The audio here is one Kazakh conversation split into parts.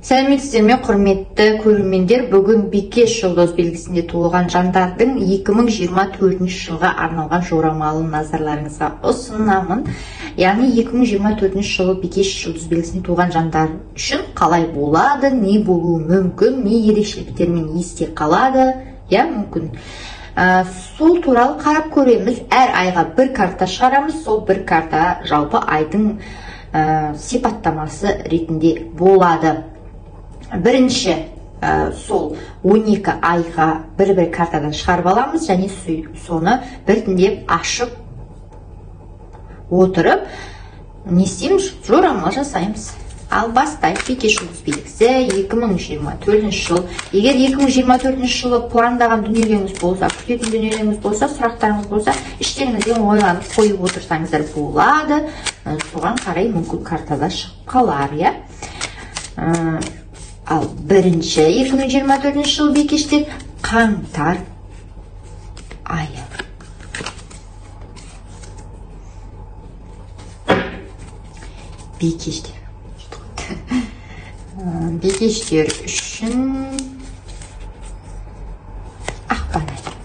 Сәлеметсіздер ме, құрметті көрермендер. Бүгін Бикеш жұлдыз белгісінде туылған жандардың 2024 жылға арналған жорамалын назарларыңызға ұсынамын. Яғни 2024 жылы Бикеш жұлдыз белгісінде туылған жандар үшін қалай болады, не болуы мүмкін, не ерекшеліктермен есте қалады, мүмкін. Сол туралы қарап көреміз. Әр айға бір карта шығарамыз. Сол бір карта жалпы айдың сипаттамасы ретінде болады. Бірінші сол 12 айға бір-бір картадан шығарып аламыз, және соны біртіндеп ашып отырып не істейміз? Жорамал жасаймыз. Ал бастайық. Бикеш жұлдыз белгісі 2024 жыл. Егер 2024 жылы пландаған дүниелеріңіз болса, күтетін дүниелеріңіз болса, сұрақтарыңыз болса, іштеріңізден ойланып қойып отырсаңыздар болады. Соған қарай мүмкін картада шығып қалар, Ал бірінші 2024 жыл Бикештер қаңтар айы. Бикештер үшін ақпан айы.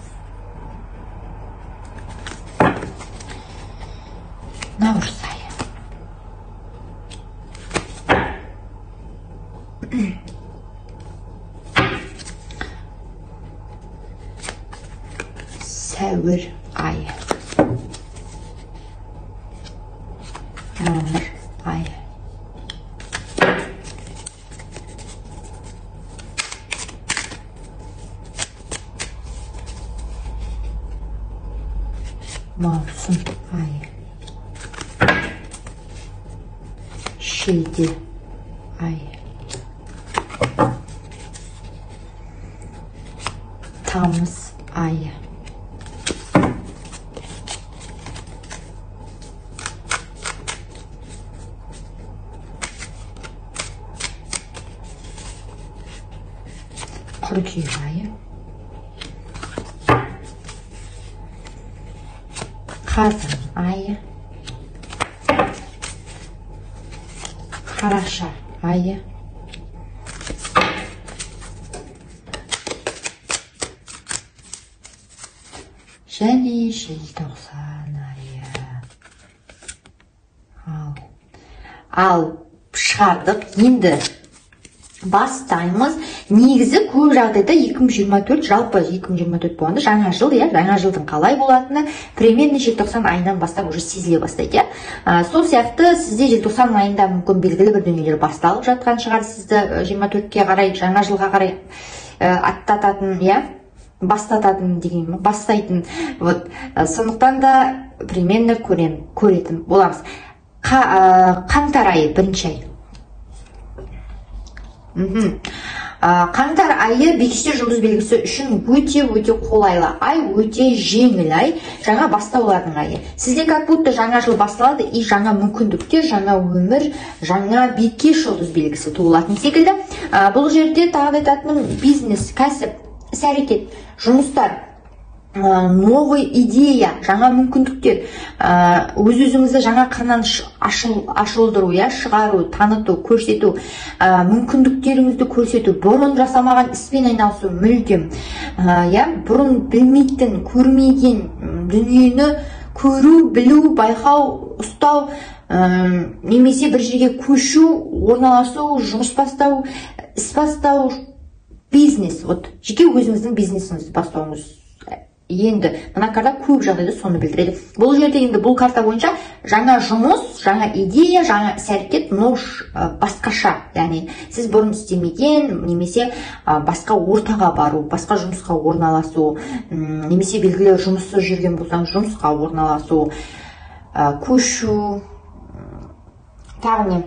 Наурыз айы. Сәуір айы. Мамыр айы. Маусым айы. Шілде айы. Тамыз айы. Қыркүйек айы. Қазан айы. Қараша айы. Және желтоқсан айы. Ал шығардық. Енді бастаймыз. Негізі көп жағдайда 2024 жалпы 2024 болғанда жаңа жыл, жаңа жылдың қалай болатыны примерно желтоқсан айынан бастап уже сезіле бастайды. Сол сияқты сізде желтоқсан айында мүмкін белгілі бір дүниелер басталып жатқан шығар, сізді 24-ке қарай, жаңа жылға қарай аттататын, бастататын деген, бастайтын. Сондықтан да примерно көретін боламыз. Қаңтар айы бірінші ай. Қаңтар айы Бикештер жұлдыз белгісі үшін өте қолайлы ай, өте жеңіл ай, жаңа бастаулардың айы. Сізде как будто жаңа жыл басталады, и жаңа мүмкіндіктер, жаңа өмір, жаңа Бикеш жұлдыз белгісі туылатын секілді. Бұл жерде тағы айтатыным бизнес, кәсіп, іс-әрекет, жұмыстар, новый идея, жаңа мүмкіндіктер, өз-өзіңізді жаңа қырынан ашылдыру, шығару, таныту, көрсету, мүмкіндіктеріңізді көрсету, бұрын жасамаған іспен айналысу мүлдем, бұрын білмейтін, көрмеген дүниені көру, білу, байқау, ұстау, немесе бір жерге көшу, орналасу, жұмыс бастау, іс бастау, бизнес, жеке өзіңіздің бизнесіңізді бастауыңыз. Енді мына карта көп жағдайда соны білдіреді. Бұл жерде енді бұл карта бойынша жаңа жұмыс, жаңа идея, жаңа іс-әрекет, но басқаша. Яғни сіз бұрын істемеген, немесе басқа ортаға бару, басқа жұмысқа орналасу, немесе белгілі жұмыссыз жүрген болсаңыз жұмысқа орналасу, көшу, тағы не?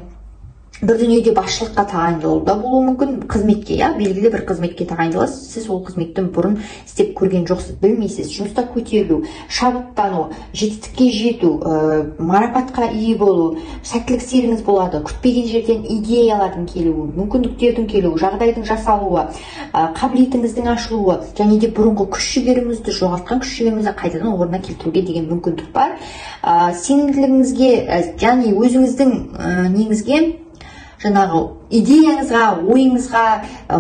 Бір дүниеде басшылыққа тағайындалу да болуы мүмкін, қызметке, белгілі бір қызметке тағайындаласыз, сіз ол қызметтен бұрын істеп көрген жоқсыз, білмейсіз, жұмыста көтерілу, шабыттану, жетістікке жету, марапатқа ие болу, сәттілік серіңіз болады, күтпеген жерден идеялардың келуі, мүмкіндіктердің келуі, жағдайдың жасалуы, қабілетіңіздің ашылуы, және де бұрынғы күш-жігеріңізді, жоғалтқан күш-жігеріңізді қайтадан орнына келтіруге деген мүмкіндік бар. Сенімділігіңізге, және өзіңіздің неңізге жаңағы идеяңызға, ойыңызға,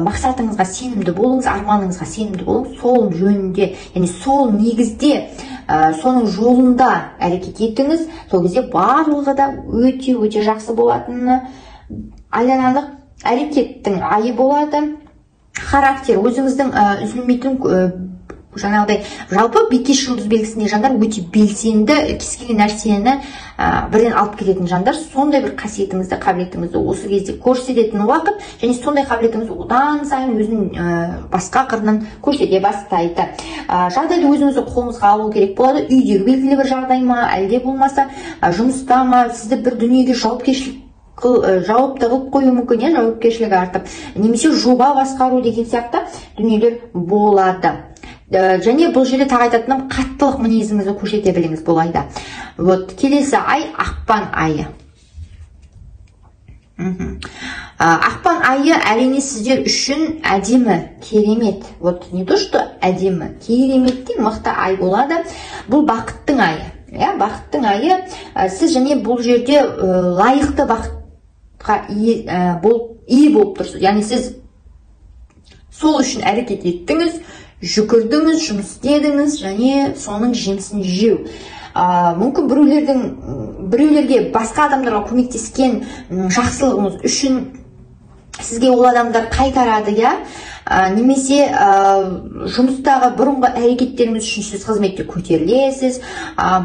мақсатыңызға сенімді болыңыз, арманыңызға сенімді болыңыз, сол жөнінде, яғни сол негізде, соның жолында әрекет етіңіз. Сол кезде барлығы да өте жақсы болатынына айланалық. Әрекеттің айы болады. Характер, өзіңіздің үзілмейтін жаңағыдай, жалпы бикеш жұлдыз белгісінде жандар өте белсенді, кез келген нәрсені бірден алып кететін жандар. Сондай бір қасиетіңізді, қабілетіңізді осы кезде көрсететін уақыт, және сондай қабілетіңіз одан сайын өзін басқа қырынан көрсете бастайды. Жағдайды өзіңізді қолыңызға алу керек болады. Үйдегі белгілі бір жағдай ма, әлде болмаса жұмыста ма, сізді бір дүниеге жауапты қылып қою мүмкін, жауапкершілігі артып, немесе жоба басқару деген сияқты дүниелер болады. Және бұл жерде тағы айтатыным, қаттылық мінезіңізді көрсете біліңіз бұл айда. Келесі ай ақпан айы. Ақпан айы әрине сіздер үшін әдемі, керемет. Не то, что әдемі, кереметтен мықты ай болады. Бұл бақыттың айы. Бақыттың айы, сіз және бұл жерде лайықты бақытқа ие болып тұрсыз. Яғни сіз сол үшін әрекет еттіңіз, жүгірдіңіз, жұмыс істедіңіз, және соның жемісін жеу. Мүмкін біреулерге, басқа адамдарға көмектескен жақсылығыңыз үшін сізге ол адамдар қайтарады, немесе жұмыстағы бұрынғы әрекеттеріңіз үшін сіз қызметте көтерілесіз,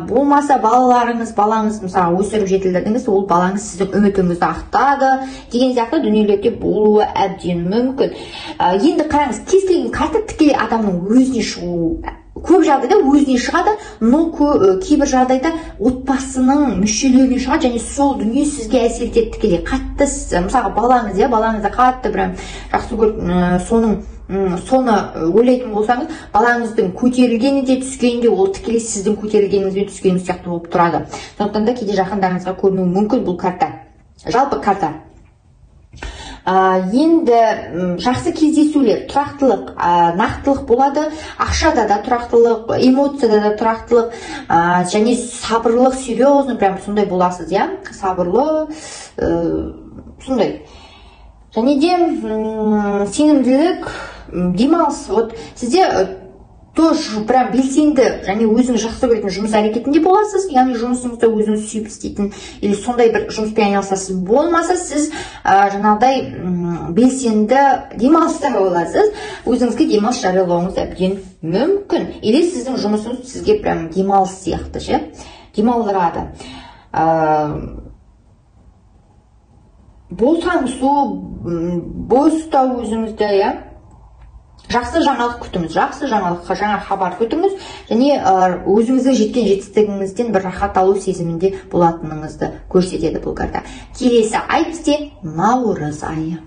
болмаса балаңыз мысалы өсіріп жетілдірдіңіз, ол балаңыз сіздің үмітіңізді ақтады деген сияқты дүниелерде болуы әбден мүмкін. Енді қараңыз, кез келген карта тікелей адамның өзіне шығу, көп жағдайда өзіне шығады, но кейбір жағдайда отбасының мүшелеріне шығады, және сол дүние сізге әсер етеді тікелей. Қатты, мысалы балаңызды қатты жақсы көріп, соны ойлайтын болсаңыз, балаңыздың көтерілгені де түскені де ол тікелей сіздің көтерілгеніңіз бен түскеніңіз сияқты болып тұрады. Сондықтан да кейде жақындарыңызға көрінуі мүмкін бұл карта. Жалпы карта. Енді жақсы кездесулер, тұрақтылық, нақтылық болады, ақшада да тұрақтылық, эмоцияда да тұрақтылық, және сабырлық, серьезно, прям сондай боласыз, сабырлы, сондай. Және де сенімділік, демалыс, сізде тоже прям белсенді және өзіңіз жақсы көретін жұмыс әрекетінде боласыз, яғни жұмысыңызды өзіңіз сүйіп істейтін, или сондай бір жұмыспен айналысасыз. Болмаса сіз жаңағыдай белсенді демалыста боласыз, өзіңізге демалыс жариялауыңыз әбден мүмкін. Или сіздің жұмысыңыз сізге прям демалыс сияқты, демалдырады. Босаңсу, бос ұстау өзіңізді, жақсы жаңалық күтіңіз, жаңа хабар күтіңіз, және өзіңіздің жеткен жетістігіңізден бір рахат алу сезімінде болатыныңызды көрсетеді бұл карта. Келесі ай бізде наурыз айы.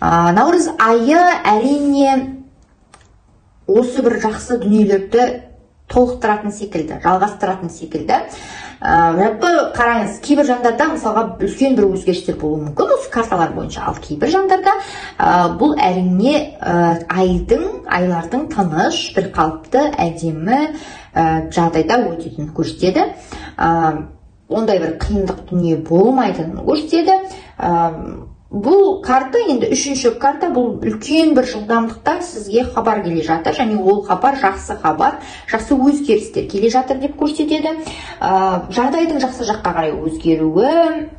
Наурыз айы әрине осы бір жақсы дүниелерді толықтыратын секілді, жалғастыратын секілді. Жалпы қараңыз, кейбір жандарда мысалға үлкен бір өзгерістер болуы мүмкін осы карталар бойынша, ал кейбір жандарда бұл әрине айлардың тыныш, бір қалыпты, әдемі жағдайда өтетінін көрсетеді. Ондай бір қиындық дүние болмайтынын көрсетеді. Бұл карта, енді үшінші карта, бұл үлкен бір жылдамдықта сізге хабар келе жатыр, және ол хабар жақсы хабар, жақсы өзгерістер келе жатыр деп көрсетеді. Жағдайдың жақсы жаққа қарай өзгеруі,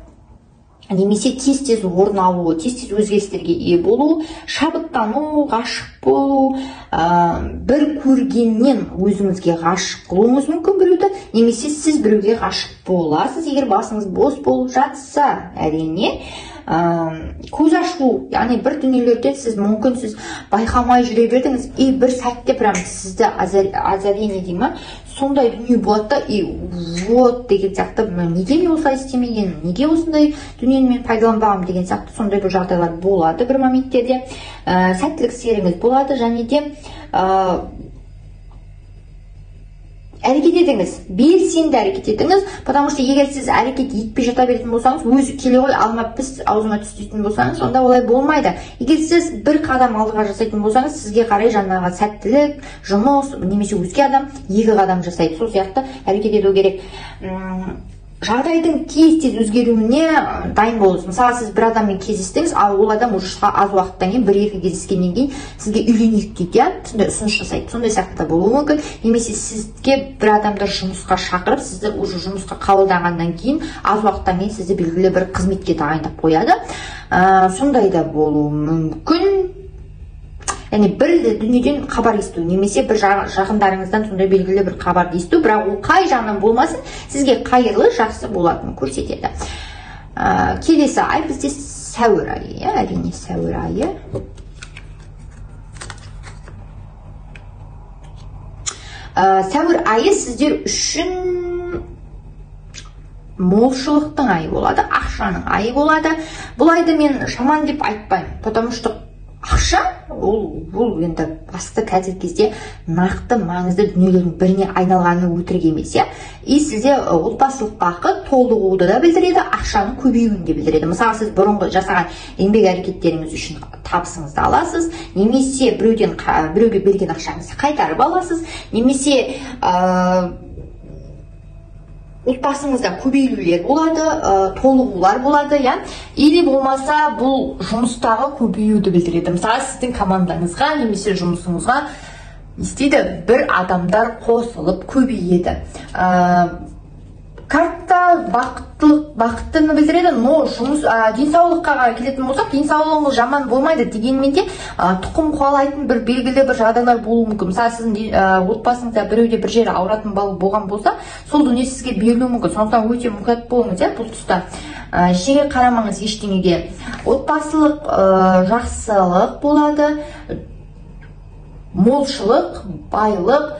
немесе тез-тез орын алуы, тез-тез өзгерістерге ие болу, шабыттану, ғашық болу, бір көргеннен өзіңізге ғашық қылуыңыз мүмкін біреуді, немесе сіз біреуге ғашық боласыз, егер басыңыз бос болып жатса, әрине. Көз ашу, яғни бір дүниелерде сіз мүмкін сіз байқамай жүре бердіңіз, бір сәтте прям сізді озарение дейма, сондай дүние болады да, деген сияқты, неге мен осылай істемеген, неге осындай дүниені мен пайдаланбағым деген сияқты сондай бір жағдайлар болады бір моменттерде. Сәттілік серіңіз болады, және де әрекет етіңіз, белсенді әрекет етіңіз, потому что егер сіз әрекет етпей жата беретін болсаңыз, өзі келе ғой, алма піс аузыма түс дейтін болсаңыз, онда олай болмайды. Егер сіз бір қадам алдыға жасайтын болсаңыз, сізге қарай жаңағы сәттілік, жұмыс, немесе өзге адам екі қадам жасайды. Сол сияқты әрекет ету керек. жағдайдың тез өзгеруіне дайын болыңыз. Мысалы, сіз бір адаммен кездестіңіз, ал ол адам уже аз уақыттан кейін, 1-2 кездескеннен кейін сізге үйленейік дейді, сондай ұсыныс жасайды. Сондай сияқты болуы мүмкін. Немесе сізге бір адамды жұмысқа шақырып, сізді уже жұмысқа қабылдағаннан кейін, аз уақыттан кейін сізді белгілі бір қызметке тағайындап қояды. Сондай да болуы мүмкін. Яғни бір дүниеден хабар есту, немесе бір жақындарыңыздан сондай белгілі бір хабарды есту, бірақ ол қай жағынан болмасын, сізге қайырлы, жақсы болатынын көрсетеді. Келесі ай бізде сәуір айы, әрине сәуір айы. Сәуір айы сіздер үшін молшылықтың айы болады, ақшаның айы болады. Бұл айды мен жаман деп айтпаймын, потому что ақша ол енді басты қазіргі кезде нақты маңызды дүниелердің біріне айналғаны өтірік емес, и сізде отбасылық бақыт толығуды да білдіреді, ақшаның көбеюін де білдіреді. Мысалы, сіз бұрынғы жасаған еңбек әрекеттеріңіз үшін табысыңызды аласыз, немесе біреуге берген ақшаңызды қайтарып аласыз, немесе отбасыңызда көбейлулер болады, толығулар болады, или болмаса бұл жұмыстағы көбеюді білдіреді. Мысалы, сіздің командаңызға немесе жұмысыңызға істейді бір адамдар қосылып көбейеді. Карта бақыттыны білдіреді, но денсаулыққа келетін болсақ, денсаулығыңыз жаман болмайды дегенмен де тұқым қуалайтын бір белгілі бір жағдайлар болуы мүмкін. Мысалы, сіздің отбасыңызда біреуде бір жері ауыратын болған болса, сол дүние сізге берілуі мүмкін. Сондықтан өте мұқият болыңыз, бұл тұста. Жеге қарамаңыз ештеңеге. Отбасылық жақсылық болады, молшылық, байлық,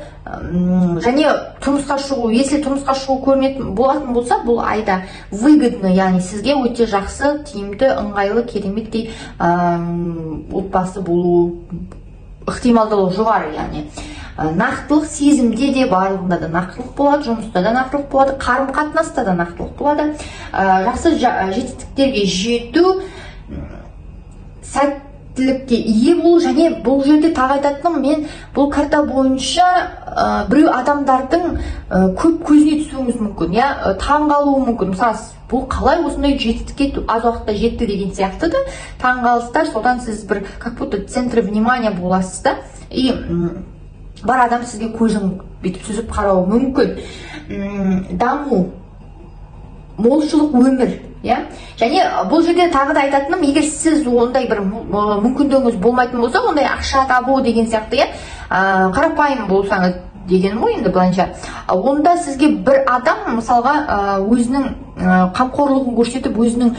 және тұрмысқа шығу. Если тұрмысқа шығу көрінетін болатын болса, бұл айда выгодны, яғни сізге өте жақсы, тиімді, ыңғайлы, кереметтей отбасы болу ықтималдығы жоғары, яғни нақтылық сезімде де барлығында да нақтылық болады, жұмыста да нақтылық болады, қарым-қатынаста да нақтылық болады. Жақсы жетістіктерге жету, сәттілікке ие болу, және бұл жерде тағы айтатыным, мен бұл карта бойынша біреу адамдардың көп көзіне түсуіңіз мүмкін, таңғалуы мүмкін. Мысалы, бұл қалай осындай жетістікке аз уақытта жетті деген сияқты да таңғалыстар, содан сіз бір как будто центр внимания боласыз да, и бар адам сізге көзін бүйтіп сүзіп қарауы мүмкін. Даму, молшылық өмір, және бұл жерде тағы да айтатыным, егер сіз ондай бір мүмкіндігіңіз болмайтын болса, ондай ақша табу деген сияқты, қарапайым болсаңыз дегенім ғой, енді былайша, онда сізге бір адам мысалға өзінің қамқорлығын көрсетіп, өзінің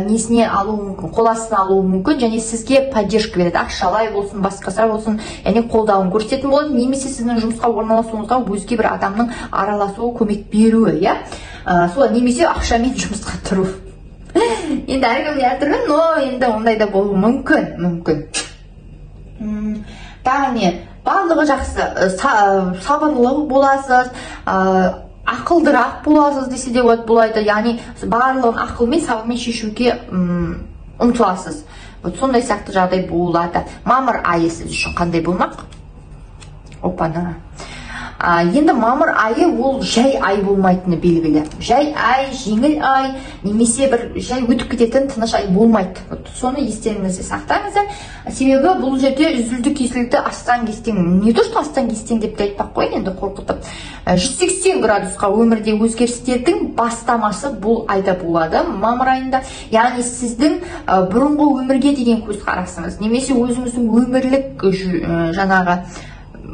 несіне алуы мүмкін, қол астына алуы мүмкін, және сізге поддержка береді, ақшалай болсын, басқасар болсын, яғни қолдауын көрсететін болады, немесе сіздің жұмысқа орналасуыңызға өзге бір адамның араласуы, көмек беруі, солай, немесе ақшамен жұмысқа тұру. Енді әркімде әртүрлі, но енді ондай да болуы мүмкін. Тағы не? Барлығы жақсы, сабырлы боласыз, ақылдырақ боласыз десе де болады, яғни барлығын ақылмен, сабырмен шешуге ұмтыласыз. Сондай сияқты жағдай болады. Мамыр айы сіз үшін қандай болмақ? Опана. Енді мамыр айы ол жай ай болмайтыны белгілі. Жай ай, жеңіл ай, немесе бір жай өтіп кететін тыныш ай болмайды. Соны естеріңізде сақтаңыздар. Себебі бұл жерде үзілді-кесілді астан-кестен, не то что астан-кестен деп те айтпақ қой, енді қорқытып. 180 градусқа өмірде өзгерістердің бастамасы бұл айда болады, мамыр айында. Яғни сіздің бұрынғы өмірге деген көзқарасыңыз, немесе өзіңіздің өмірлік жаңағы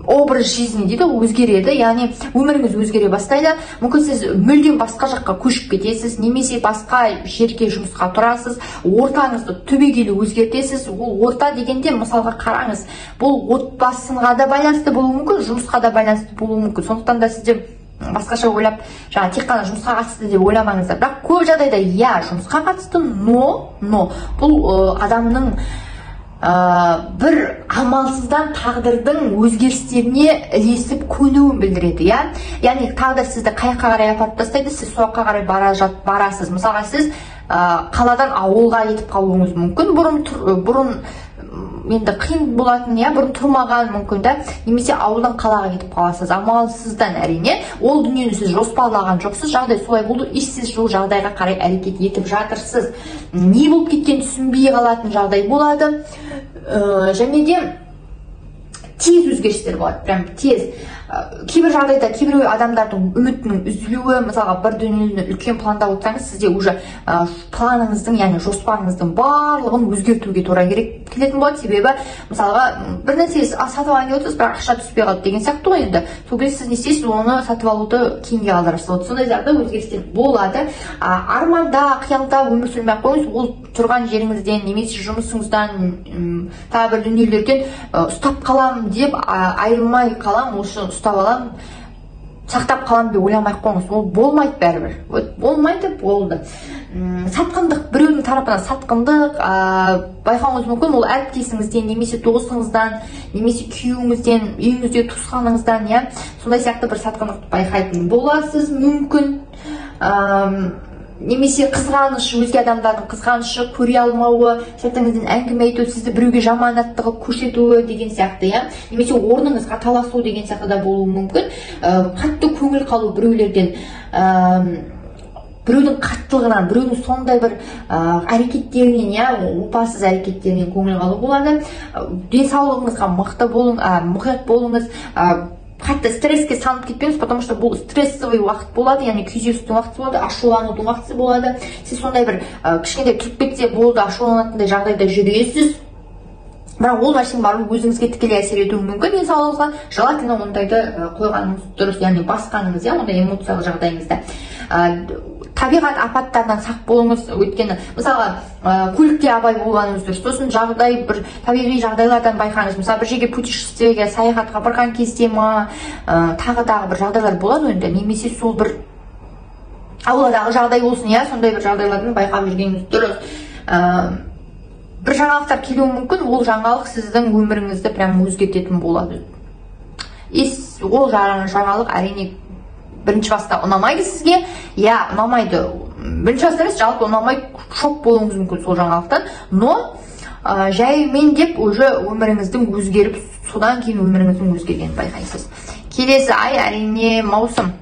образ жизни дейді, өзгереді, яғни өміріңіз өзгере бастайды. Мүмкін сіз мүлдем басқа жаққа көшіп кетесіз, немесе басқа жерге жұмысқа тұрасыз, ортаңызды түбегейлі өзгертесіз. Ол орта дегенде мысалға қараңыз, бұл отбасыға да байланысты болуы мүмкін, жұмысқа да байланысты болуы мүмкін. Сондықтан да сізде басқаша ойлап, тек қана жұмысқа қатысты деп ойламаңыздар. Бірақ көп жағдайда жұмысқа қатысты, но бұл адамның бір амалсыздан тағдырдың өзгерістеріне ілесіп көнуін білдіреді, яғни тағдыр сізді қаяққа қарай апарып тастайды, сіз соққа қарай барасыз. Мысалға сіз қаладан ауылға кетіп қалуыңыз мүмкін, бұрын енді қиын болатын, бұрын тұрмаған мүмкін да, немесе ауылдан қалаға кетіп қаласыз, амалсыздан әрине, ол дүниені сіз жоспарлаған жоқсыз, жағдай солай болды, сіз сол жағдайға қарай әрекет етіп жатырсыз. Не болып кеткенін түсінбей қалатын жағдай болады. Және де тез өзгерістер болады, прям тез. Кейбір жағдайда кейбір адамдардың үмітінің үзілуі, мысалға бір дүниені үлкен планда отырсаңыз, сізде уже планыңыздың, яғни жоспарыңыздың барлығын өзгертуге тура келетін болады. Себебі мысалға бір нәрсе сатып алған деп отырсыз, бірақ ақша түспей қалды деген сияқты ғой енді. Сол кезде сіз не істейсіз, оны сатып алуды кейінге қалдырасыз. Сондай жағдай өзгерістер болады. Арманда, қиялда өмір сүрмей ақ қойыңыз, ол тұрған жеріңізден немесе жұмысыңыздан, тағы бір дүниелерден ұстап қалам деп айырмай қалам, осы ұстап алам, сақтап қалам деп ойламай қойыңыз. Ол болмайды бәрібір. Болмайды, болды. Сатқындық, біреудің тарапынан сатқындық байқауыңыз мүмкін, ол әріптесіңізден, немесе досыңыздан, немесе күйеуіңізден, үйіңізде туысқаныңыздан, сондай сияқты бір сатқындықты байқайтын боласыз мүмкін. Немесе қызғаныш, өзге адамдардың қызғанышы, көре алмауы, сыртыңыздан әңгіме айту, сізді біреуге жаманатты қылып көрсетуі деген сияқты, немесе орныңызға таласу деген сияқты да болуы мүмкін. Қатты көңіл қалу біреулерден, біреудің қаттылығынан, біреудің сондай бір әрекеттерінен, опасыз әрекеттерінен көңіл қалу болады. Денсаулығыңызға мықты болыңыз, мұқият болыңыз. Қатты стресске салынып кетпеңіз, потому что бұл стрессовый уақыт болады, яғни күйзелістің уақыты болады, ашуланудың уақыты болады. Сіз сондай бір кішкентай тұрып кетсе болды, ашуланатындай жағдайда жүресіз. Бірақ ол нәрсенің барлығы өзіңізге тікелей әсер етуі мүмкін денсаулығыңызға. Желательно ондайды қойғаныңыз дұрыс, яғни басқаныңыз, ондай эмоциялық жағдайыңызда. Табиғат апаттардан сақ болыңыз, өйткені мысалға көлікте абай болғаныңыз дұрыс. Сосын жағдай бір табиғи жағдайлардан байқаңыз. Мысалы бір жерге путешествиеге, саяхатқа барған кезде тағы бір жағдайлар болады енді, немесе сол бір ауладағы жағдай болсын, сондай бір жағдайлардың байқап жүргеніңіз дұрыс. Бір жаңалықтар келуі мүмкін, ол жаңалық сіздің өміріңізді прям өзгертетін болады. Ол жаңалық әрине бірінші баста ұнамайды сізге, ұнамайды. Бірінші баста емес, жалпы ұнамайды, шок болуыңыз мүмкін сол жаңалықтан, но жаймен деп уже өміріңіздің өзгеріп, содан кейін өміріңіздің өзгергенін байқайсыз. Келесі ай әрине маусым.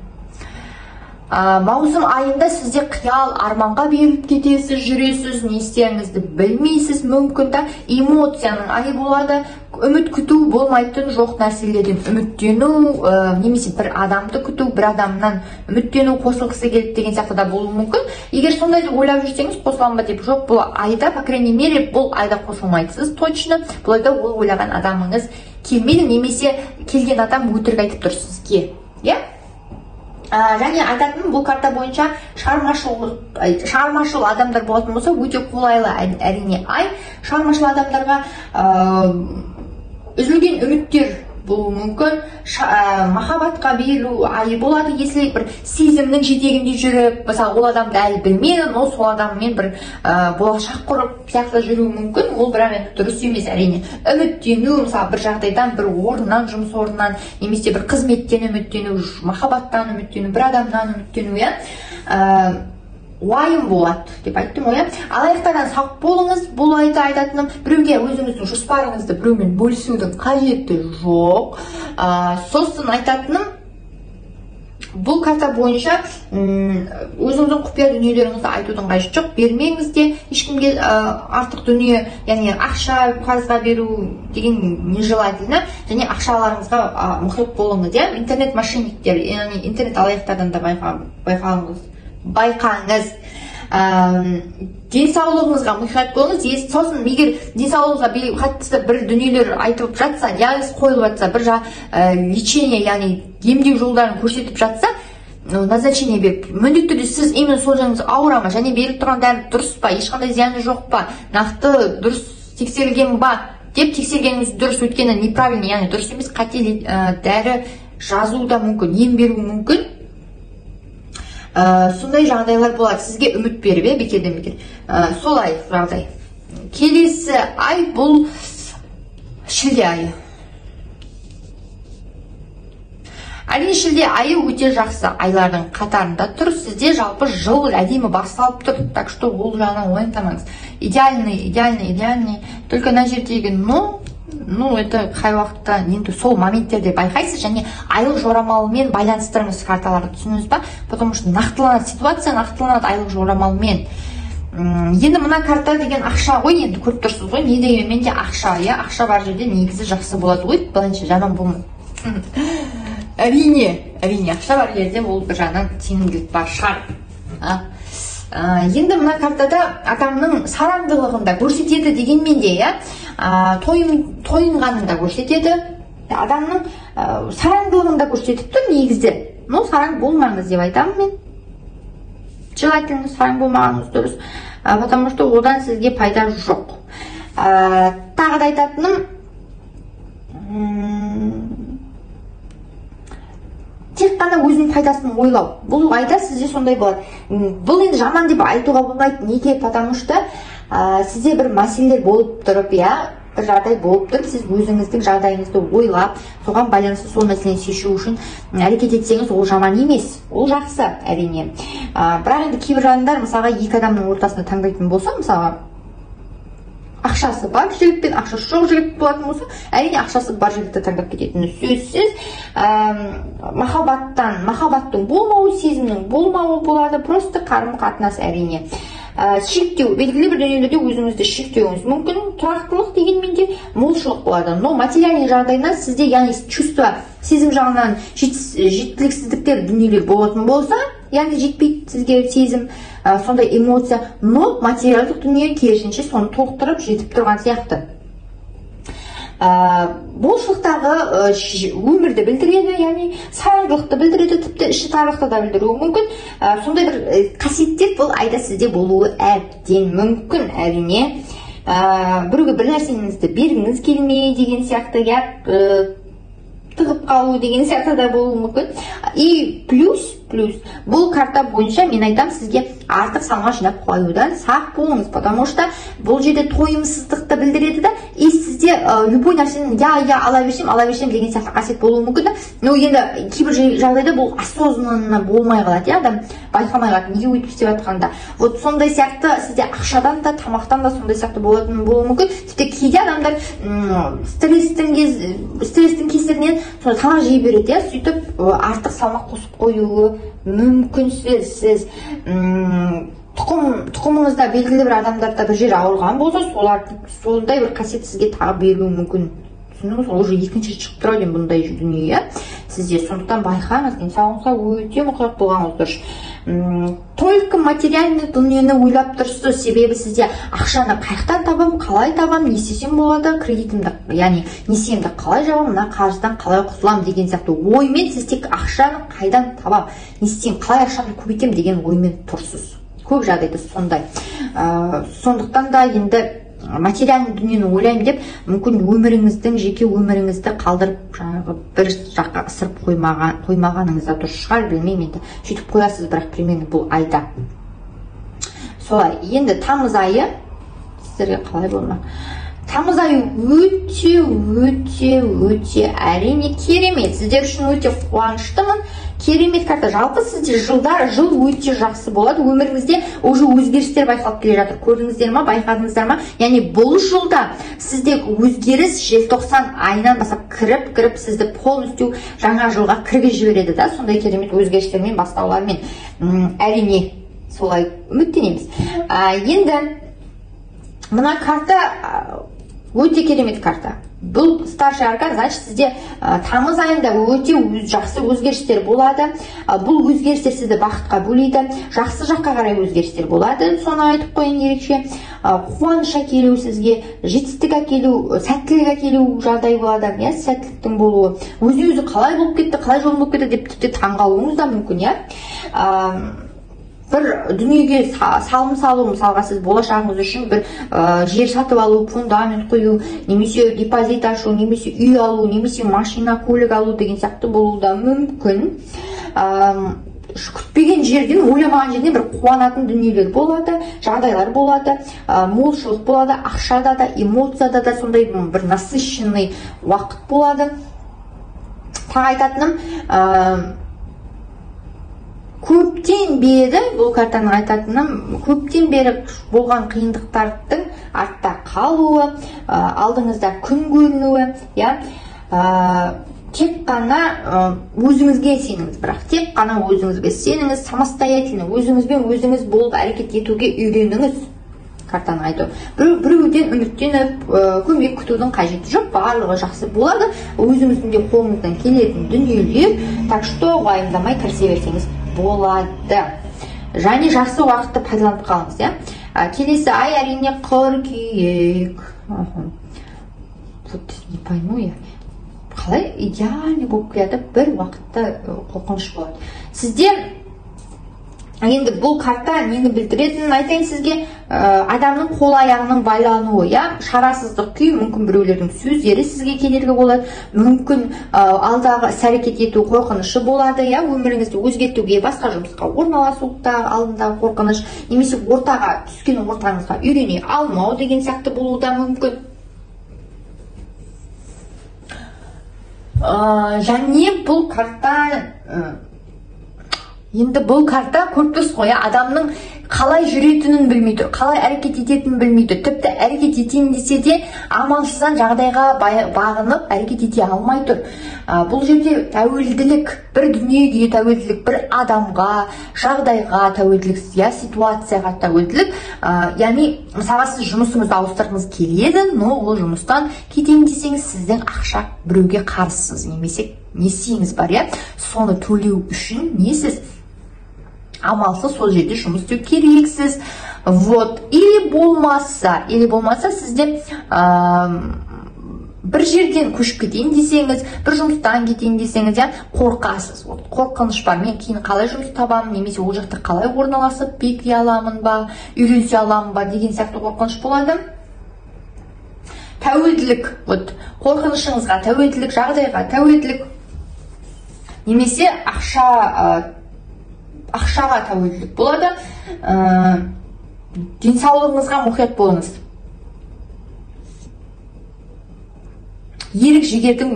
Маусым айында сізде қиял, арманға беріліп кетесіз, жүресіз, не істеріңізді білмейсіз, мүмкін да эмоцияның айы болады. Үміт күту, болмайтын жоқ нәрселерден үміттену, немесе бір адамды күту, бір адамнан үміттену, қосылғысы келді деген сияқты да болуы мүмкін. Егер сондай деп ойлап жүрсеңіз, қосыламын ба деп, жоқ, бұл айда, по крайней мере, бұл айда қосылмайсыз, точно. Бұл айда ол ойлаған адамыңыз келмейді, немесе келген адам өтірік айтып тұр сізге. Және айтатыным, бұл карта бойынша шығармашыл адамдар болатын болса, өте қолайлы әрине ай. Шығармашыл адамдарға үзілген үміттер болуы мүмкін, махаббатқа берілу айы болады. Если бір сезімнің жетегінде жүріп, мысалы ол адамды әлі білмеді, но сол адаммен бір болашақ құрып сияқты жүруі мүмкін. Ол бірақ дұрыс емес әрине. Үміттену, мысалы бір жағдайдан, бір орыннан, жұмыс орнынан, немесе бір қызметтен үміттену, махаббаттан үміттену, бір адамнан үміттену, уайым болады деп айттым ғой. Алаяқтардан сақ болыңыз. Бұл айда айтатыным, біреуге өзіңіздің жоспарыңызды біреумен бөлісудің қажеті жоқ. Сосын айтатыным, бұл карта бойынша өзіңіздің құпия дүниелеріңізді айтудың қажеті жоқ. Бермеңіз де ешкімге артық дүние, яғни ақша қарызға беру деген нежелательно. Және ақшаларыңызға мұқият болыңыз. Интернет мошенниктер, яғни интернет алаяқтардан да байқаңыз. Денсаулығыңызға мұқият болыңыз. Сосын егер денсаулығыңызға қатысты бір дүниелер айтылып жатса, диагноз қойылып жатса, бір лечение, яғни емдеу жолдарын көрсетіп жатса, назначение беріп, міндетті түрде сіз именно сол жағыңыз ауыра ма, және беріп тұрған дәрі дұрыс па, ешқандай зияны жоқ па, нақты дұрыс тексерілген ба деп тексергеніңіз дұрыс, өйткені неправильно, яғни дұрыс емес, қате дәрі жазуы да мүмкін, ем беруі мүмкін. Сондай жағдайлар болады, сізге үміт беріп, бекерден бекер. Солай жағдай. Келесі ай бұл шілде айы. әрине шілде айы өте жақсы айлардың қатарында тұр. Сізде жалпы жыл әдемі басталып тұр, так что ол жағынан уайымдамаңыз. Идеальный. Только мына жердегі это қай уақытта енді сол моменттерде байқайсыз, және айлық жорамалмен байланыстырыңыз карталарды, түсіндіңіз ба? Потому что нақтыланады ситуация, нақтыланады айлық жорамалмен. Енді мына карта деген ақша ғой, енді көріп тұрсыз ғой, не дегенмен де ақша, ақша бар жерде негізі жақсы болады ғой, былайша жаман болмайды. Әрине ақша бар жерде ол бір жағынан сенімділік бар шығар. Енді мына картада адамның сараңдылығын да көрсетеді дегенмен де, тойынғанын да көрсетеді. Адамның сараңдылығын да көрсетіп тұр негізі. Сараң болмаңыз деп айтамын мен. Желательно сараң болмағаныңыз дұрыс, потому что одан сізге пайда жоқ. Тағы да айтатыным, тек қана өзінің пайдасын ойлау. Бұл айда сізде сондай болады. Бұл енді жаман деп айтуға болмайды. Неге? Потому что сізде бір мәселелер болып тұрып, бір жағдай болып тұрып, сіз өзіңіздің жағдайыңызды ойлап, соған байланысты сол мәселені шешу үшін әрекет етсеңіз, ол жаман емес. Ол жақсы, әрине. Бірақ енді кейбір адамдар, мысалға, екі адамның ортасында таңдайтын болса, мысалға, ақшасы бар жігіт пен ақшасы жоқ жігіт болатын болса, әрине ақшасы бар жігітті таңдап кететіні сөзсіз. Махаббаттың болмауы, сезімнің болмауы болады, просто қарым-қатынас әрине. Шектеу, белгілі бір дүниелерде өзіңізді шектеуіңіз мүмкін, тұрақтылық дегенмен де молшылық болады. Но материальный жағдайынан сізде, яғни чувство, сезім жағынан жеткіліксіздіктер дүниелер болатын болса, яғни жетпейді сізге сезім, сондай эмоция, но материалдық дүние керісінше соны толықтырып жетіп тұрған сияқты. Болшылықтағы өмірді білдіреді, яғни сараңдылықты білдіреді, тіпті іші тарихты да білдіруі мүмкін. Сондай бір қасиеттер бұл айда сізде болуы әбден мүмкін, әрине. Біреуге бір нәрсеңізді бергіңіз келмей деген сияқты, тығып қалу деген сияқты да болуы мүмкін. И плюс бұл карта бойынша мен айтам сізге артық салмақ жинап қоюдан сақ болыңыз, потому что бұл жерде тойымсыздықты білдіреді да, и сізде любой нәрсенің ала берсем деген сияқты қасиет болуы мүмкін да. Но енді кейбір жағдайда бұл осознанно болмай қалады, адам байқамай қалады, неге өйтіп істеп жатқанда. Вот сондай сияқты сізде ақшадан да, тамақтан да сондай сияқты болуы мүмкін. Тіпті кейде адамдар стресстің кесірінен тамақ жей береді, сөйтіп артық салмақ қосып қоюы мүмкінсіз. Тұқымыңызда белгілі бір адамдарда бір жер ауырған болса, сондай бір қасиет сізге тағы берілуі мүмкін. Түсіндіңіз, ол уже екінші шығып тұрады бұндай дүние сізде. Сондықтан байқаңыз, денсаулығыңызға өте мұқият болғаныңыз дұрыс. Только материальный дүниені ойлап тұрсыз, себебі сізде ақшаны қайдан табам, қалай табам, не істесем болады, кредитімді, яғни несиемді қалай жабам, мына қарыздан қалай құтылам деген сияқты оймен сіз тек ақшаны қайдан табам, не істеймін, қалай ақшаны көбейтем деген оймен тұрсыз. Көп жағдайда сондай. Сондықтан да енді материальный дүниені ойлаймын деп, мүмкін өміріңіздің, жеке өміріңізді қалдырып, бір жаққа ысырып қоймағаныңыз да дұрыс шығар, білмеймін енді. Сөйтіп қоясыз, бірақ примерно бұл айда. Солай, енді тамыз айы сіздерге қалай болмақ? Тамыз айы өте әрине керемет. Сіздер үшін өте қуаныштымын. Керемет карта. Жалпы сізде жыл өте жақсы болады. Өміріңізде уже өзгерістер байқалып келе жатыр. Көрдіңіздер ма, байқадыңыздар ма? Яғни бұл жылда сізде өзгеріс желтоқсан айынан бастап кіріп сізді полностью жаңа жылға кіргізіп жібереді да. Сондай керемет өзгерістермен, бастаулармен. Әрине солай үміттенеміз. Енді мына карта өте керемет карта. Бұл старший аркан, значит, сізде тамыз айында өте жақсы өзгерістер болады. Бұл өзгерістер сізді бақытқа бөлейді. Жақсы жаққа қарай өзгерістер болады. Соны айтып қойын ерекше. Қуаныш әкелу сізге, жетістік әкелу, сәттілік әкелу жағдай болады. Сәттіліктің болуы. Өзі қалай болып кетті, қалай жолын болып кетті деп тіпті таңғалуыңыз да мүмкін, бір дүниеге салым салу, мысалға сіз болашағыңыз үшін бір жер сатып алу, фундамент қою, немесе депозит ашу, немесе үй алу, немесе машина, көлік алу деген сияқты болуы да мүмкін. Күтпеген жерден, ойламаған жерден бір қуанатын дүниелер болады, жағдайлар болады, молшылық болады, ақшада да, эмоцияда да сондай бір насыщенный уақыт болады. тағы айтатыным, көптен бері, бұл картаның айтатыным, көптен бері болған қиындықтардың артта қалуы, алдыңызда күн көрінуі, тек қана өзіңізге сеніңіз, бірақ тек қана өзіңізге сеніңіз, самостоятельно өзіңізбен өзіңіз болып әрекет етуге үйреніңіз. Картаның айту. Біреуден үміттеніп, көмек күтудің қажеті жоқ, барлығы жақсы болады. Өзіңіздің де қолыңыздан келетін дүниелер, так что уайымдамай кірісе берсеңіз болады. Және жақсы уақытты пайдаланып қалыңыз, Келесі ай әрине қыркүйек. Вот не пойму я. Қалай идеальный болып келеді, бір уақытта қорқыныш болады. Сізде енді бұл карта нені білдіретінін айтайын сізге, адамның қол аяғының байлануы, шарасыздық күй, мүмкін біреулердің сөздері сізге кедергі болады, мүмкін алдағы іс-әрекет ету қорқынышы болады, өміріңізді өзгертуге, басқа жұмысқа орналасуда алдындағы қорқыныш, немесе ортаға түскен ортаңызға үйрене алмау деген сияқты болуы да мүмкін. Және бұл карта енді бұл карта көріп қой, адамның қалай жүретінін білмей тұр, қалай әрекет ететінін білмей тұр. Тіпті әрекет етейін десе де амалсыздан жағдайға бағынып әрекет ете алмай тұр. Бұл жерде тәуелділік, бір дүниеге тәуелділік, бір адамға, жағдайға тәуелділік, ситуацияға тәуелділік. Яғни, мысалға сіз жұмысыңызды ауыстырғыңыз келеді, но ол жұмыстан кетейін десеңіз, сіздің ақша біреуге қарызсыз, немесе несиеңіз бар, соны төлеу үшін несіз амалсыз сол жерде жұмыс істеу керексіз. Вот. Или болмаса сізде бір жерден көшіп кетейін десеңіз, бір жұмыстан кетейін десеңіз, қорқасыз. Қорқыныш бар. Мен кейін қалай жұмыс табамын, немесе ол жақта қалай орналасып бекіе аламын ба, үйренісе аламын ба деген сияқты қорқыныш болады. Тәуелділік, қорқынышыңызға тәуелділік, жағдайға тәуелділік, немесе ақшаға тәуелділік болады. Денсаулығыңызға мұқият болыңыз. Ерік жігердің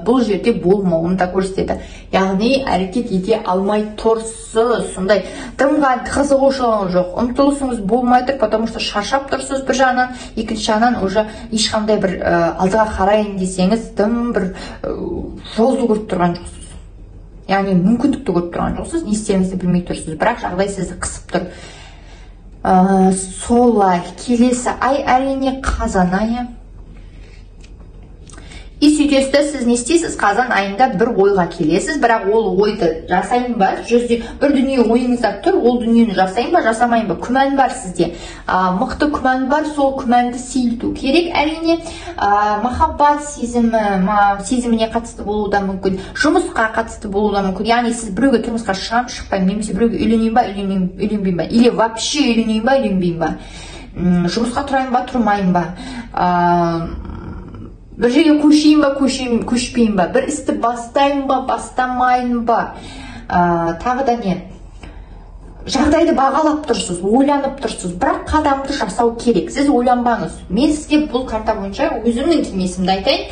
бұл жерде болмауын да көрсетеді. Яғни әрекет ете алмай тұрсыз, сондай дымға қызығушылығыңыз жоқ, ұмтылысыңыз болмай тұр, потому что шаршап тұрсыз бір жағынан, екінші жағынан уже ешқандай бір алдыға қарайын десеңіз, дым бір жолды көріп тұрған жоқсыз. Яғни мүмкіндікті көріп тұрған жоқсыз, не істеріңізді білмей тұрсыз, бірақ жағдай сізді қысып тұр. Солай, келесі ай әрине қазан айы. И сөйтесіз, сіз не істейсіз? Қазан айында бір ойға келесіз, бірақ ол ойды жасайын ба? Бір дүние ойыңызда тұр, ол дүниені жасайын ба, жасамайын ба? Күмән бар сізде. Мықты күмән бар, сол күмәнді сейілту керек. Әрине, махаббат сезіміне қатысты болуы да мүмкін, жұмысқа қатысты болуы да мүмкін. Яғни сіз біреуге тұрмысқа шығам, шықпайын, немесе біреуге үйленейін ба, үйленбейін ба, или вообще үйленейін ба, үйленбейін ба, жұмысқа тұрайын ба, тұрмайын ба, бір жерге көшейін ба, көшпейін ба, бір істі бастайын ба, бастамайын ба, тағы да не, жағдайды бағалап тұрсыз, ойланып тұрсыз, бірақ қадамды жасау керек. Сіз ойланбаңыз. Мен сізге бұл карта бойынша өзімнің кеңесімді айтайын.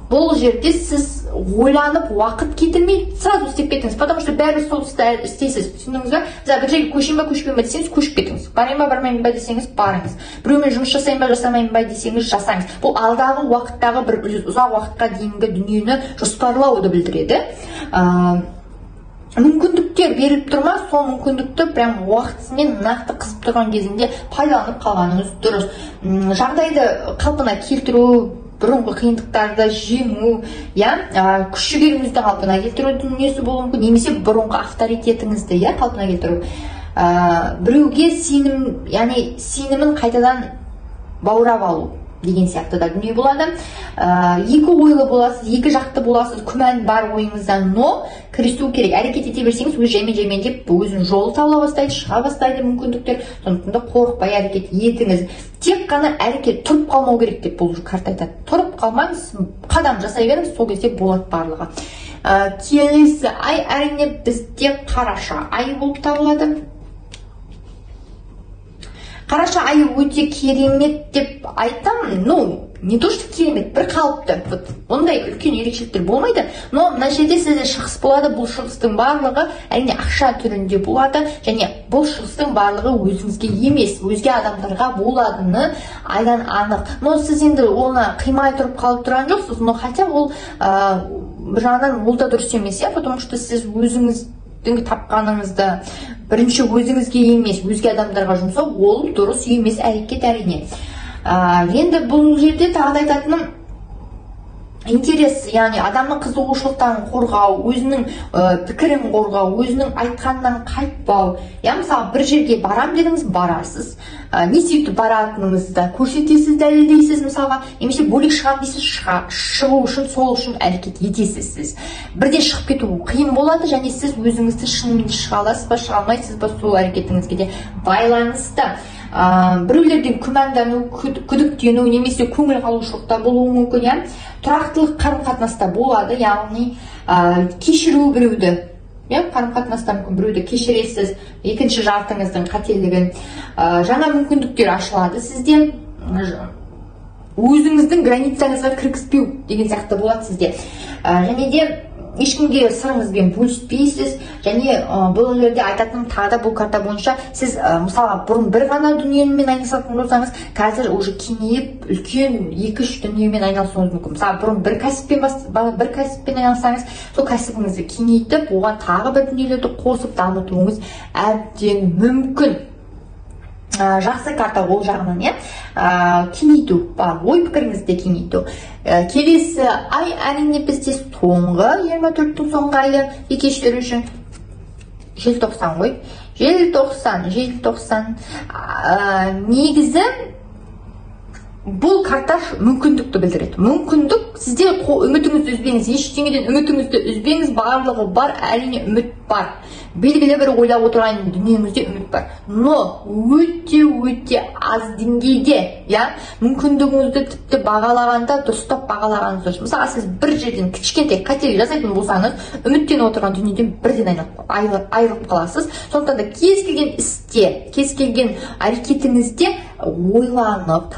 Бұл жерде сіз ойланып, уақыт кетірмей, сразу істеп кетіңіз, потому что бәрі сол істейсіз. Түсіндіңіз бе? Бір жерге көшейін ба, көшпейін ба десеңіз, көшіп кетіңіз. Барайын ба, бармайын ба десеңіз, барыңыз. Біреумен жұмыс жасайын ба, жасамайын ба десеңіз, жасаңыз. Бұл алдағы уақыттағы бір ұзақ уақытқа дейінгі дүниені жоспарлауды білдіреді. Мүмкіндіктер беріп тұрма, сол мүмкіндікті прям уақытысымен нақты қызып тұрған кезінде пайдаланып қалғаныңыз дұрыс. Жағдайды қалпына келтіру, бұрынғы қиындықтарды жеңу, күш жігеріңізді қалпына келтіру дүниесі болуы мүмкін, немесе бұрынғы авторитетіңізді қалпына келтіру. Біреуге сенімін қайтадан баурап алу деген сияқты да дүние болады. Екі ойлы боласыз, екі жақты боласыз, күмән бар ойыңызда, но кірісу керек. Әрекет ете берсеңіз, өз жаймен деп өзін жолы табыла бастайды, шыға бастайды мүмкіндіктер. Сондықтан да қорықпай әрекет етіңіз. Тек қана әрекет тұрып қалмау керек деп бұл карта айтады. Тұрып қалмаңыз, қадам жасай беріңіз, сол кезде болады барлығы. Келесі ай әрине бізде қараша айы болып табылады. Қараша айы өте керемет деп айтам. не то что керемет, бір қалыпты. Вот ондай үлкен ерекшеліктер болмайды. Но мына жерде сізде шығыс болады. Бұл шығыстың барлығы әрине ақша түрінде болады, және бұл шығыстың барлығы өзіңізге емес, өзге адамдарға боладыны айдан анық. Но сіз енді оны қимай тұрып қалып тұрған жоқсыз. Но хотя ол бір жағынан ол да дұрыс емес, потому что сіз өзіңіздің тапқаныңызды бірінші өзіңізге емес, өзге адамдарға жұмсау, ол дұрыс емес әрекет әрине. Енді бұл жерде тағы да айтатыным интерес, яғни адамның қызығушылықтарын қорғау, өзінің пікірін қорғау, өзінің айтқанынан қайтпау. Мысалы, бір жерге барам дедіңіз, барасыз. Не себепті баратыныңызды көрсетесіз, дәлелдейсіз, мысалға, немесе бөлек шығам дейсіз, шығу үшін, сол үшін әрекет етесіз сіз. Бірден шығып кету қиын болады, және сіз өзіңізді шынымен шыға аласыз ба, шыға алмайсыз ба, сол әрекетіңізге де байланысты. Біреулерден күмәндану, күдіктену, немесе көңіл қалушылықта болуы мүмкін, тұрақтылық қарым-қатынаста болады, яғни кешіру біреуді, қарым-қатынаста мүмкін біреуді кешіресіз, екінші жартыңыздың қателігін, жаңа мүмкіндіктер ашылады сізде, өзіңіздің границаңызға кіргізбеу деген сияқты болады сізде, және де ешкімге сырыңызбен бөліспейсіз, және бұл жерде айтатыным тағы да бұл карта бойынша сіз мысалға бұрын бір ғана дүниемен айналысатын болсаңыз, қазір уже кеңейіп үлкен 2-3 дүниемен айналысуыңыз мүмкін. Мысалы бұрын бір кәсіппен айналыссаңыз, сол кәсібіңізді кеңейтіп, оған тағы бір дүниелерді қосып дамытуыңыз әбден мүмкін. Жақсы карта ол жағынан, кеңейту бар, ой пікіріңізді кеңейту. Келесі ай әрине бізде соңғы 24-тің соңғы айы екештер үшін желтоқсан ғой. Желтоқсан негізі бұл карта мүмкіндікті білдіреді. Мүмкіндік, сізде үмітіңізді үзбеңіз, ештеңеден үмітіңізді үзбеңіз, барлығы бар, әрине үміт бар. Белгілі бір ойлап отырған дүниеңізде үміт бар. Но өте аз деңгейде, мүмкіндігіңізді тіпті бағалағанда, дұрыстап бағалағаныңыз дұрыс. Мысалы, сіз бір жерден кішкентай қателік жасайтын болсаңыз, үміттен отырған дүниеден бірден айырылып қаласыз. Сондықтан да кез келген істе, кез келген әрекетіңізде ойланып,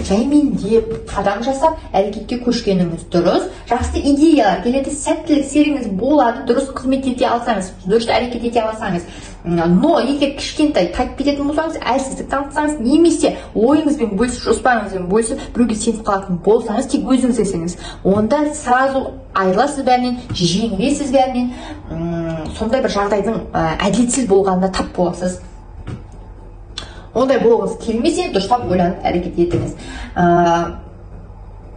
жаймендеп, қадам жасап, әрекетке көшкеніңіз дұрыс. Жақсы идеялар келеді, сәттілік серіңіз болады, дұрыс қызмет ете алсаңыз, дұрыс әрекет ете алсаңыз. Но егер кішкентай тайып кететін болсаңыз, әлсіздік танытсаңыз, немесе ойыңызбен бөлісіп, жоспарыңызбен бөлісіп, біреуге сеніп қалатын болсаңыз, тек өзіңіз есеңіз, онда сразу айырыласыз бәрінен, жеңілесіз бәрінен, сондай бір жағдайдың әділетсіз болғанына тап боласыз. Ондай болғыңыз келмесе, дұрыстап ойланып әрекет етіңіз.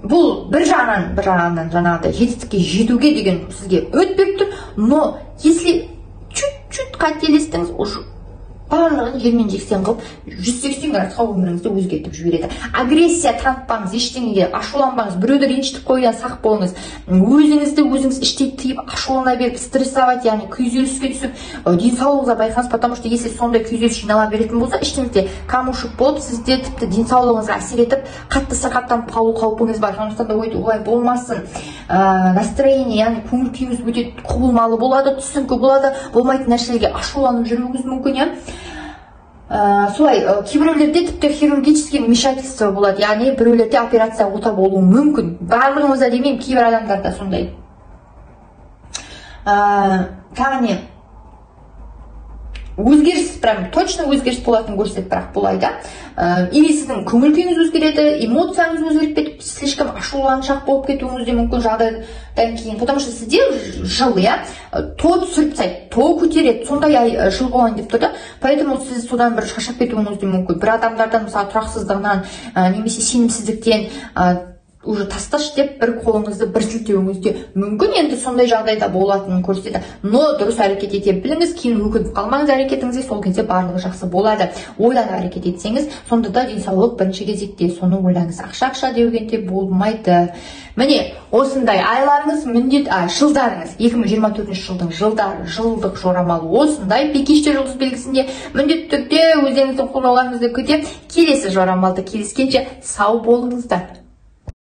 Бұл бір жағынан жаңағыдай жетістікке жетуге деген сізге үміт беріп тұр, но если чуть-чуть қателестіңіз, барлығын жермен жексен қылып, 180 градусқа өміріңізді өзгертіп жібереді. Агрессия танытпаңыз, ештеңеге ашуланбаңыз, біреуді ренжітіп қоюдан сақ болыңыз. Өзіңіз іштей тыйып, ашулана беріп, стрессовать, яғни күйзеліске түсіп, денсаулығыңызға байқаңыз, потому что если сондай күйзеліс жинала беретін болса, ішіңізде камушек болып, сізде тіпті денсаулығыңызға әсер етіп, қатты сырқаттанып қалу қаупіңіз бар. Сондықтан да олай болмасын. Настроение, яғни көңіл күйіңіз өте құбылмалы болады, түсіңкі болады, болмайтын нәрселерге ашуланып жүруіңіз мүмкін, солай, кейбіреулерде тіпті хирургический вмешательство болады, яғни біреулерде операция ота болуы мүмкін. Барлығымызда демеймін, кейбір адамдарда сондай. Яғни өзгеріс, прям точно өзгеріс болатын көрсетеді, бірақ бұл айда. Или сіздің көңіл күйіңіз өзгереді, эмоцияңыз өзгеріп кетіп, слишком ашуланшақ болып кетуіңіз де мүмкін жағдайдан кейін. Потому что сізде жыл, то түсіріп тастайды, то көтереді, сондай жыл болайын деп тұрды. Поэтому сіз содан бір шаршап кетуіңіз де мүмкін. Бір адамдардан, мысалы, тұрақсыздығынан, немесе сенімсіздіктен уже тасташы деп бір қолыңызды бір сілтеуіңіз де мүмкін, енді сондай жағдайда болатынын көрсетеді. Но дұрыс әрекет ете біліңіз, кейін өкініп қалмаңыз әрекетіңізге, сол кезде барлығы жақсы болады. Ойланып әрекет етсеңіз, сонда да денсаулық бірінші кезекте, соны ойлаңыз. Ақша деуген де болмайды. Міне, осындай айларыңыз, жылдарыңыз, 2024 жылдың жылдық жорамалы осындай. Бикештер жұлдыз белгісінде міндетті түрде өздеріңіздің қолдауларыңызды күтіп, келесі жорамалды кездескенше сау болыңыздар.